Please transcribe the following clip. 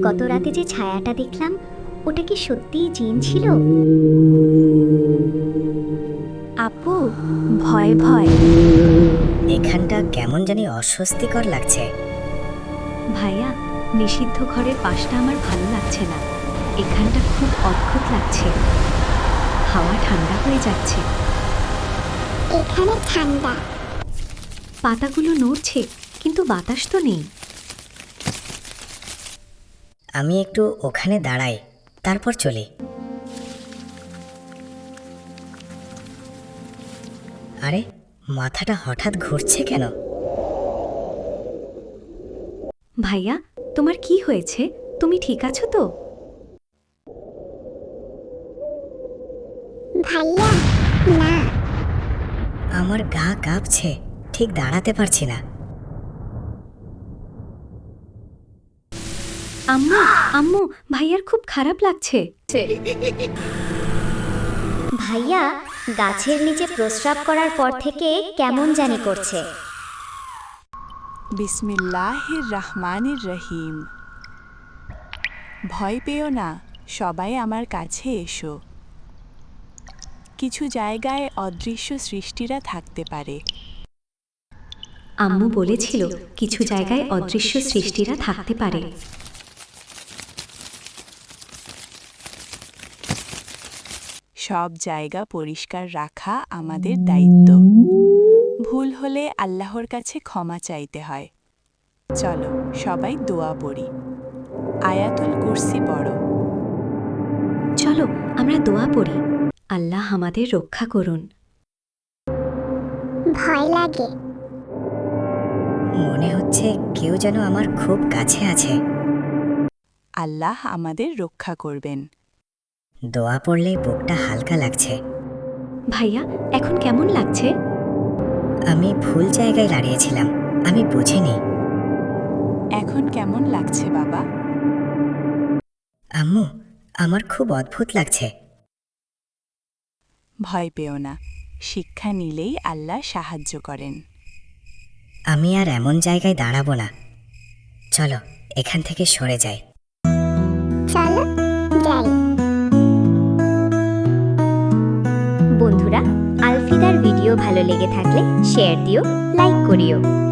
গত রাতে যে ছায়াটা দেখলাম, ওটা কি সত্যিই জিন ছিল? আপু, ভয় ভয়। এখানটা কেমন জানি অস্বস্তিকর লাগছে। ভাইয়া, নিষিদ্ধ ঘরের পাশটা আমার ভালো লাগছে না। এখানটা খুব অদ্ভুত লাগছে। হাওয়া ঠান্ডা হয়ে যাচ্ছে। এখানে ঠান্ডা। পাতাগুলো নড়ছে, কিন্তু বাতাস তো নেই। আমি একটু ওখানে দাঁড়াই, তারপর চলি। আরে, মাথাটা হঠাৎ ঘুরছে কেন? ভাইয়া, তোমার কি হয়েছে? তুমি ঠিক আছো তো? ভাইয়া, না। আমার গা কাঁপছে, ঠিক দাঁড়াতে পারছি না। আম্মু, আম্মু, ভাইয়ার খুব খারাপ লাগছে। ভাইয়া গাছের নিচে প্রস্রাব করার পর থেকে কেমন জানি করছে। বিসমিল্লাহির রহমানির রহিম। ভয় পেও না, সবাই আমার কাছে এসো। কিছু জায়গায় অদৃশ্য সৃষ্টিরা থাকতে পারে। আম্মু বলেছিল কিছু জায়গায় অদৃশ্য সৃষ্টিরা থাকতে পারে। সব জায়গা পরিষ্কার রাখা আমাদের দায়িত্ব। ভুল হলে আল্লাহর কাছে ক্ষমা চাইতে হয়। চলো সবাই দোয়া পড়ি। আয়াতুল কুরসি পড়ো। চলো আমরা দোয়া পড়ি। আল্লাহ আমাদের রক্ষা করুন। ভয় লাগে। মনে হচ্ছে কেউ যেন আমার খুব কাছে আছে। আল্লাহ আমাদের রক্ষা করবেন। দোয়া পড়লেই বুকটা হালকা লাগছে। ভাইয়া, এখন কেমন লাগছে? আমি ভুল জায়গায় দাঁড়িয়েছিলাম, আমি বুঝিনি। এখন কেমন লাগছে বাবা? আম্মু, আমার খুব অদ্ভুত লাগছে। ভয় পেও না, শিক্ষা নিলেই আল্লাহ সাহায্য করেন। আমি আর এমন জায়গায় দাঁড়াবো না। চলো এখান থেকে সরে যাই। চলো যাই। বন্ধুরা, আলফিদার ভিডিও ভালো লেগে থাকলে শেয়ার দিও, লাইক করিও।